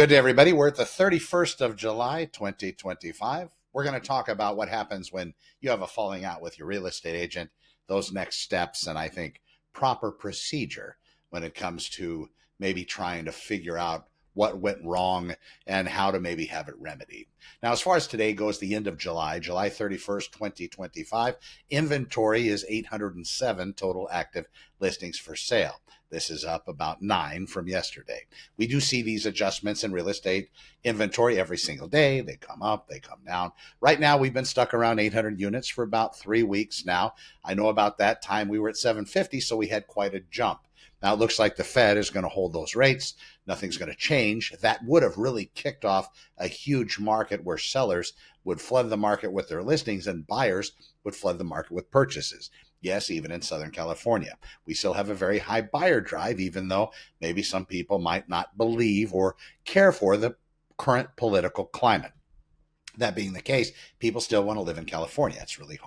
Good day, everybody. We're at the 31st of July, 2025. We're going to talk about what happens when you have a falling out with your real estate agent, those next steps, and I think proper procedure when it comes to maybe trying to figure out what went wrong and how to maybe have it remedied. Now, as far as today goes, the end of July, July 31st, 2025, inventory is 807 total active listings for sale. This is up about 9 from yesterday. We do see these adjustments in real estate inventory every single day. They come up, they come down. Right now, we've been stuck around 800 units for about 3 weeks now. I know about that time we were at 750, so we had quite a jump. Now it looks like the Fed is going to hold those rates. Nothing's going to change. That would have really kicked off a huge market where sellers would flood the market with their listings and buyers would flood the market with purchases. Yes, even in Southern California. We still have a very high buyer drive, even though maybe some people might not believe or care for the current political climate. That being the case, people still want to live in California. It's really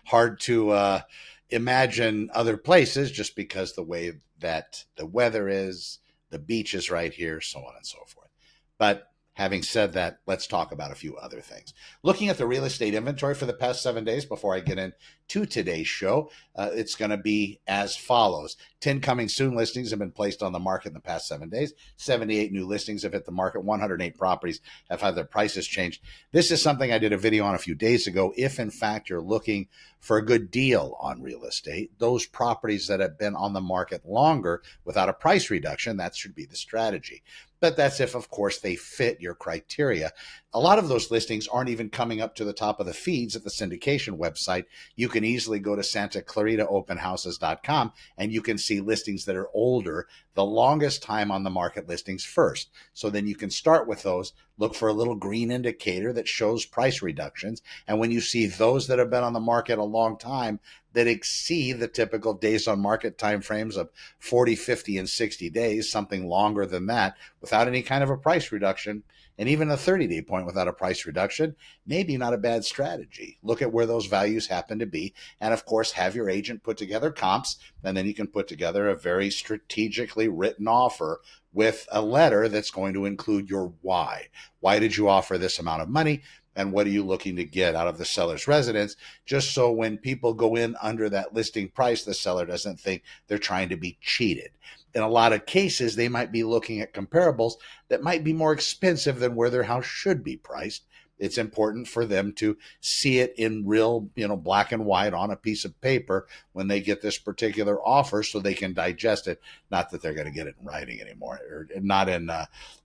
hard to imagine other places just because the way that the weather is, the beach is right here, so on and so forth. But having said that, let's talk about a few other things. Looking at the real estate inventory for the past 7 days before I get into today's show, it's going to be as follows. 10 coming soon listings have been placed on the market in the past 7 days. 78 new listings have hit the market. 108 properties have had their prices changed. This is something I did a video on a few days ago. If, in fact, you're looking for a good deal on real estate, those properties that have been on the market longer without a price reduction, that should be the strategy. But that's if, of course, they fit your criteria. A lot of those listings aren't even coming up to the top of the feeds at the syndication website. You can easily go to SantaClaritaOpenHouses.com and you can see listings that are older, the longest time on the market listings first. So then you can start with those, look for a little green indicator that shows price reductions. And when you see those that have been on the market a long time that exceed the typical days on market timeframes of 40, 50, and 60 days, something longer than that, without any kind of a price reduction, and even a 30-day point without a price reduction, maybe not a bad strategy. Look at where those values happen to be. And of course, have your agent put together comps, and then you can put together a very strategically written offer with a letter that's going to include your why. Why did you offer this amount of money? And what are you looking to get out of the seller's residence? Just so when people go in under that listing price, the seller doesn't think they're trying to be cheated. In a lot of cases, they might be looking at comparables that might be more expensive than where their house should be priced. It's important for them to see it in real, black and white on a piece of paper when they get this particular offer so they can digest it. Not that they're going to get it in writing anymore, or not in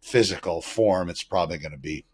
physical form. It's probably going to be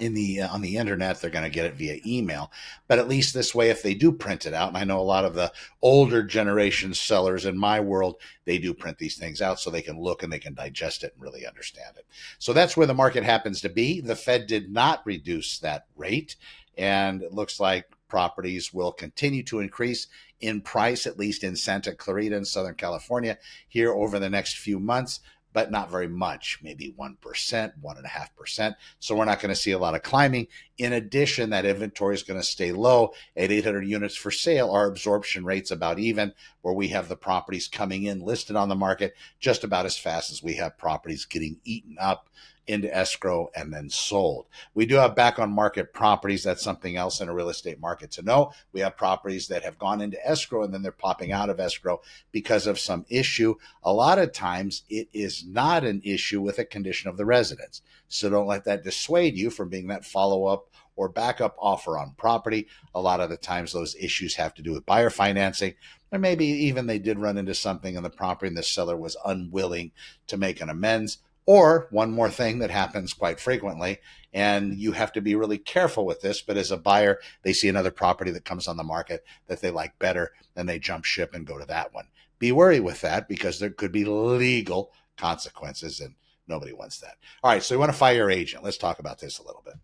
on the internet. They're going to get it via email, but at least this way, if they do print it out, and I know a lot of the older generation sellers in my world, they do print these things out so they can look and they can digest it and really understand it. So that's where the market happens to be. The Fed did not reduce that rate, and it looks like properties will continue to increase in price, at least in Santa Clarita in Southern California here over the next few months, but not very much, maybe 1%, 1.5%. So we're not going to see a lot of climbing. In addition, that inventory is going to stay low at 800 units for sale. Our absorption rate's about even, where we have the properties coming in listed on the market just about as fast as we have properties getting eaten up into escrow and then sold. We do have back on market properties. That's something else in a real estate market to know. We have properties that have gone into escrow and then they're popping out of escrow because of some issue. A lot of times it is not an issue with a condition of the residence. So don't let that dissuade you from being that follow-up or backup offer on property. A lot of the times those issues have to do with buyer financing, or maybe even they did run into something in the property and the seller was unwilling to make an amends. Or one more thing that happens quite frequently, and you have to be really careful with this, but as a buyer, they see another property that comes on the market that they like better, and they jump ship and go to that one. Be wary with that because there could be legal consequences, and nobody wants that. All right, so you want to fire your agent. Let's talk about this a little bit.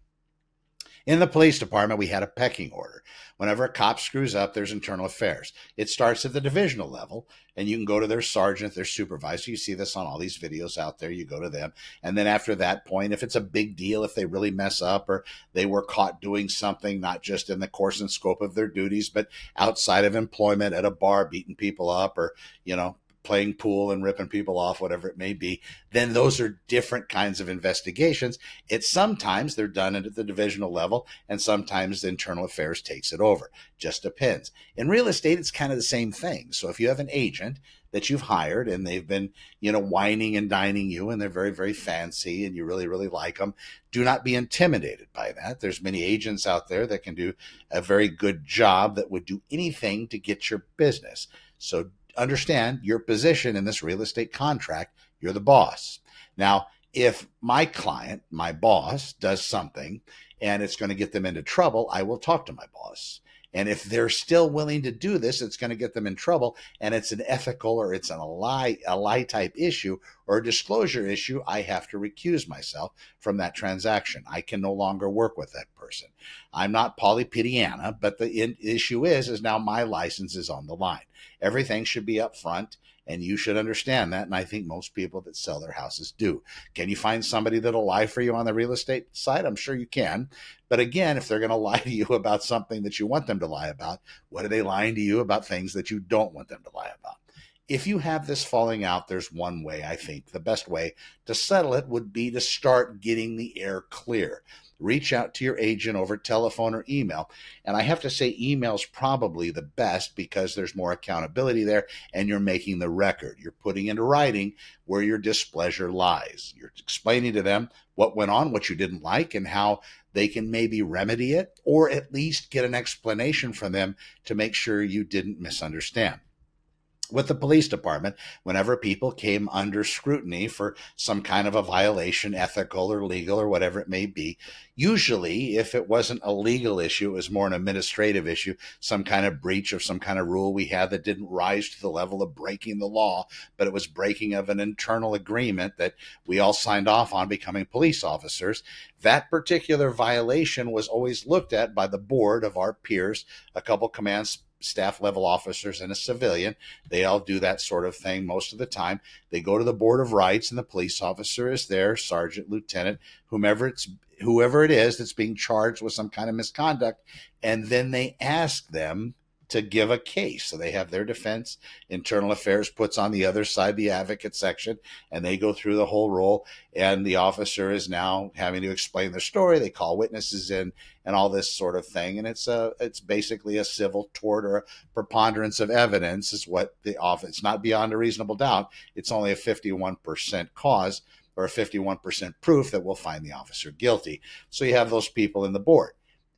In the police department, we had a pecking order. Whenever a cop screws up, there's internal affairs. It starts at the divisional level, and you can go to their sergeant, their supervisor. You see this on all these videos out there. You go to them. And then after that point, if it's a big deal, if they really mess up or they were caught doing something, not just in the course and scope of their duties, but outside of employment at a bar, beating people up or, playing pool and ripping people off, whatever it may be, then those are different kinds of investigations. It's sometimes they're done at the divisional level, and sometimes internal affairs takes it over. Just depends. In real estate, it's kind of the same thing. So if you have an agent that you've hired and they've been, whining and dining you, and they're very, very fancy and you really, really like them, do not be intimidated by that. There's many agents out there that can do a very good job that would do anything to get your business. So understand your position in this real estate contract. You're the boss. Now, if my client, my boss, does something and it's going to get them into trouble, I will talk to my boss. And if they're still willing to do this, it's going to get them in trouble, and it's an ethical or it's a lie type issue or a disclosure issue, I have to recuse myself from that transaction. I can no longer work with that person. I'm not Polypediana, but the issue is now my license is on the line. Everything should be up front, and you should understand that. And I think most people that sell their houses do. Can you find somebody that'll lie for you on the real estate side? I'm sure you can. But again, if they're going to lie to you about something that you want them to lie about, what are they lying to you about things that you don't want them to lie about? If you have this falling out, there's one way. I think the best way to settle it would be to start getting the air clear. Reach out to your agent over telephone or email. And I have to say email's probably the best because there's more accountability there and you're making the record. You're putting into writing where your displeasure lies. You're explaining to them what went on, what you didn't like, and how they can maybe remedy it or at least get an explanation from them to make sure you didn't misunderstand. With the police department, whenever people came under scrutiny for some kind of a violation, ethical or legal or whatever it may be, usually if it wasn't a legal issue, it was more an administrative issue, some kind of breach of some kind of rule we had that didn't rise to the level of breaking the law, but it was breaking of an internal agreement that we all signed off on becoming police officers. That particular violation was always looked at by the board of our peers, a couple command staff level officers and a civilian. They all do that sort of thing most of the time. They go to the Board of Rights and the police officer is there, sergeant, lieutenant, whoever it is that's being charged with some kind of misconduct. And then they ask them to give a case. So they have their defense. Internal Affairs puts on the other side, the advocate section, and they go through the whole role. And the officer is now having to explain their story. They call witnesses in and all this sort of thing. And it's basically a civil tort or a preponderance of evidence is what the office, it's not beyond a reasonable doubt. It's only a 51% cause or a 51% proof that will find the officer guilty. So you have those people in the board.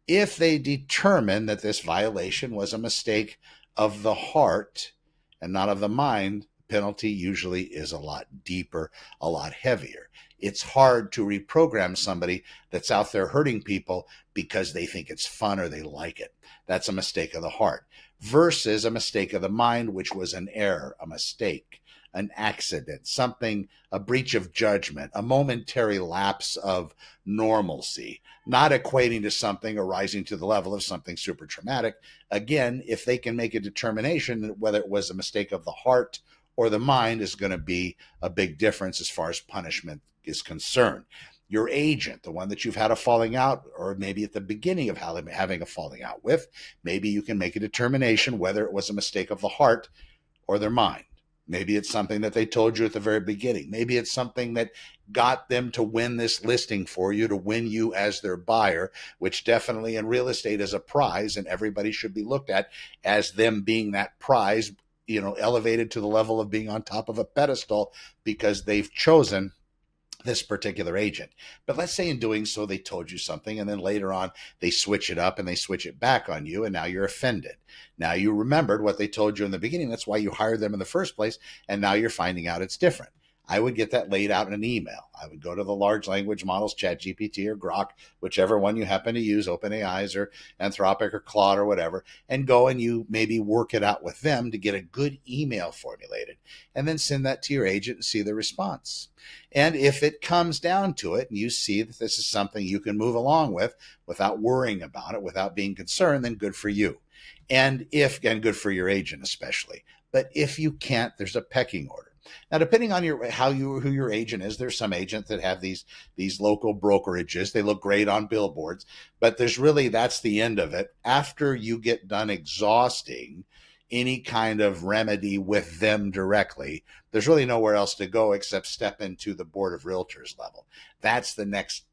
If they determine that this violation was a mistake of the heart and not of the mind, the penalty usually is a lot deeper, a lot heavier. It's hard to reprogram somebody that's out there hurting people because they think it's fun or they like it. That's a mistake of the heart versus a mistake of the mind, which was an error, a mistake, an accident, something, a breach of judgment, a momentary lapse of normalcy, not equating to something or rising to the level of something super traumatic. Again, if they can make a determination that whether it was a mistake of the heart or the mind is going to be a big difference as far as punishment is concerned. Your agent, the one that you've had a falling out, or maybe at the beginning of having a falling out with, maybe you can make a determination whether it was a mistake of the heart or their mind. Maybe it's something that they told you at the very beginning. Maybe it's something that got them to win this listing for you, to win you as their buyer, which definitely in real estate is a prize, and everybody should be looked at as them being that prize, elevated to the level of being on top of a pedestal because they've chosen this particular agent. But let's say in doing so, they told you something, and then later on, they switch it up and they switch it back on you, and now you're offended. Now you remembered what they told you in the beginning. That's why you hired them in the first place, and now you're finding out it's different. I would get that laid out in an email. I would go to the large language models, ChatGPT or Grok, whichever one you happen to use, OpenAI's or Anthropic or Claude or whatever, and go and you maybe work it out with them to get a good email formulated, and then send that to your agent and see the response. And if it comes down to it and you see that this is something you can move along with without worrying about it, without being concerned, then good for you. And good for your agent especially. But if you can't, there's a pecking order. Now, depending on who your agent is, there's some agents that have these local brokerages. They look great on billboards, but that's the end of it. After you get done exhausting any kind of remedy with them directly, there's really nowhere else to go except step into the board of realtors level. That's the next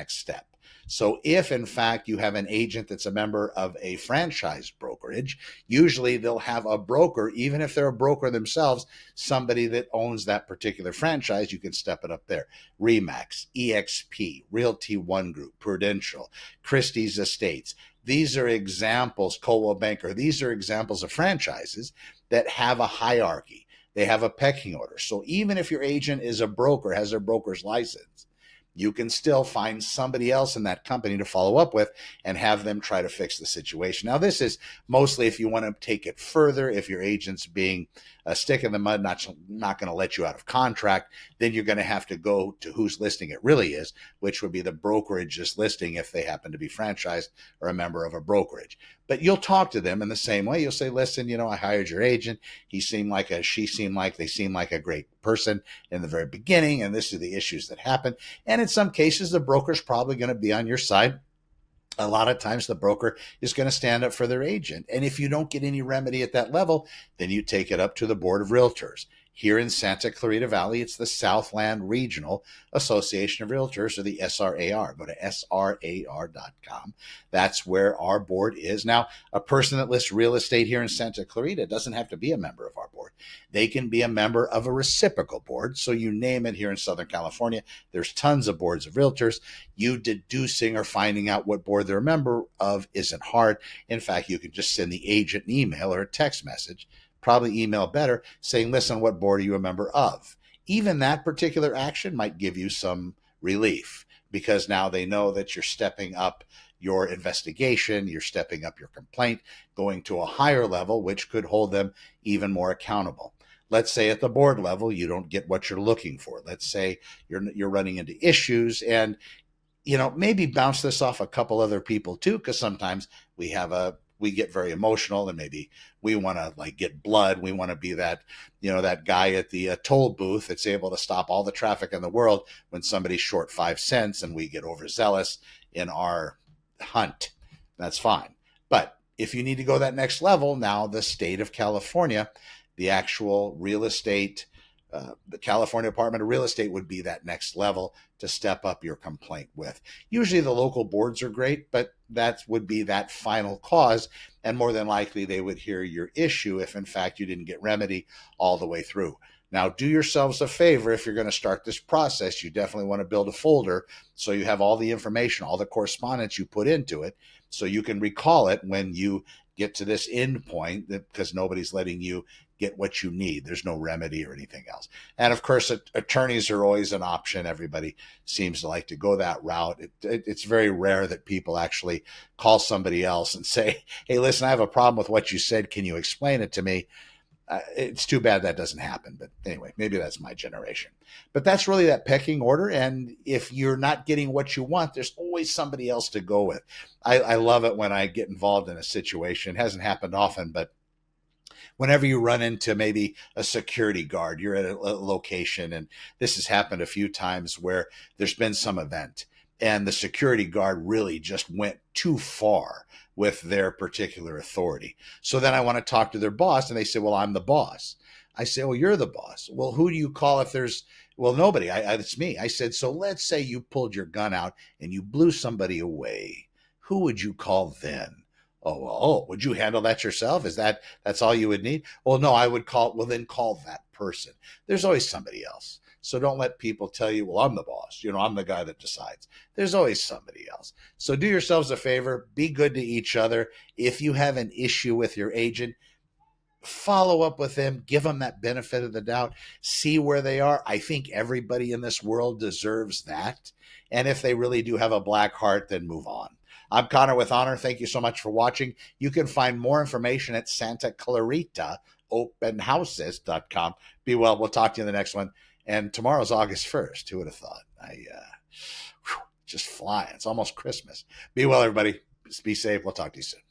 step. So if in fact you have an agent that's a member of a franchise brokerage, usually they'll have a broker, even if they're a broker themselves, somebody that owns that particular franchise. You can step it up there. Remax, EXP, Realty One Group, Prudential, Christie's Estates. These are examples, Coldwell Banker. These are examples of franchises that have a hierarchy. They have a pecking order. So even if your agent is a broker, has a broker's license, you can still find somebody else in that company to follow up with and have them try to fix the situation. Now, this is mostly if you want to take it further. If your agent's being a stick in the mud, not going to let you out of contract, then you're going to have to go to whose listing it really is, which would be the brokerage's listing if they happen to be franchised or a member of a brokerage. But you'll talk to them in the same way. You'll say, listen, I hired your agent. She seemed like they seemed like a great person in the very beginning, and this are the issues that happen. And in some cases, the broker's probably going to be on your side. A lot of times the broker is going to stand up for their agent. And if you don't get any remedy at that level, then you take it up to the Board of Realtors. Here in Santa Clarita Valley, it's the Southland Regional Association of Realtors, or the SRAR. Go to SRAR.com. That's where our board is. Now, a person that lists real estate here in Santa Clarita doesn't have to be a member of our board. They can be a member of a reciprocal board. So you name it here in Southern California. There's tons of boards of realtors. You deducing or finding out what board they're a member of isn't hard. In fact, you can just send the agent an email or a text message, probably email better, saying, listen, what board are you a member of? Even that particular action might give you some relief, because now they know that you're stepping up your investigation, you're stepping up your complaint, going to a higher level, which could hold them even more accountable. Let's say at the board level, you don't get what you're looking for. Let's say you're running into issues, and maybe bounce this off a couple other people too, because sometimes we get very emotional, and maybe we want to get blood. We want to be that, that guy at the toll booth that's able to stop all the traffic in the world when somebody's short 5 cents, and we get overzealous in our hunt. That's fine. But if you need to go that next level, now the state of California, the actual real estate, the California Department of Real Estate would be that next level to step up your complaint with. Usually the local boards are great, but that would be that final cause. And more than likely, they would hear your issue if, in fact, you didn't get remedy all the way through. Now, do yourselves a favor. If you're going to start this process, you definitely want to build a folder so you have all the information, all the correspondence you put into it, so you can recall it when you get to this end point, because nobody's letting you get what you need. There's no remedy or anything else. And of course, attorneys are always an option. Everybody seems to like to go that route. It's very rare that people actually call somebody else and say, hey, listen, I have a problem with what you said. Can you explain it to me? It's too bad that doesn't happen. But anyway, maybe that's my generation. But that's really that pecking order. And if you're not getting what you want, there's always somebody else to go with. I love it when I get involved in a situation. It hasn't happened often, but whenever you run into maybe a security guard, you're at a location, and this has happened a few times where there's been some event and the security guard really just went too far with their particular authority. So then I want to talk to their boss, and they say, well, I'm the boss. I say, well, you're the boss. Well, who do you call if there's, well, nobody. It's me. I said, so let's say you pulled your gun out and you blew somebody away. Who would you call then? Oh, would you handle that yourself? That's all you would need? Well, no, I would then call that person. There's always somebody else. So don't let people tell you, well, I'm the boss. I'm the guy that decides. There's always somebody else. So do yourselves a favor. Be good to each other. If you have an issue with your agent, follow up with them, give them that benefit of the doubt, see where they are. I think everybody in this world deserves that. And if they really do have a black heart, then move on. I'm Connor with Honor. Thank you so much for watching. You can find more information at Santa Clarita openhouses.com. Be well. We'll talk to you in the next one. And tomorrow's August 1st. Who would have thought? Just flying. It's almost Christmas. Be well, everybody. Be safe. We'll talk to you soon.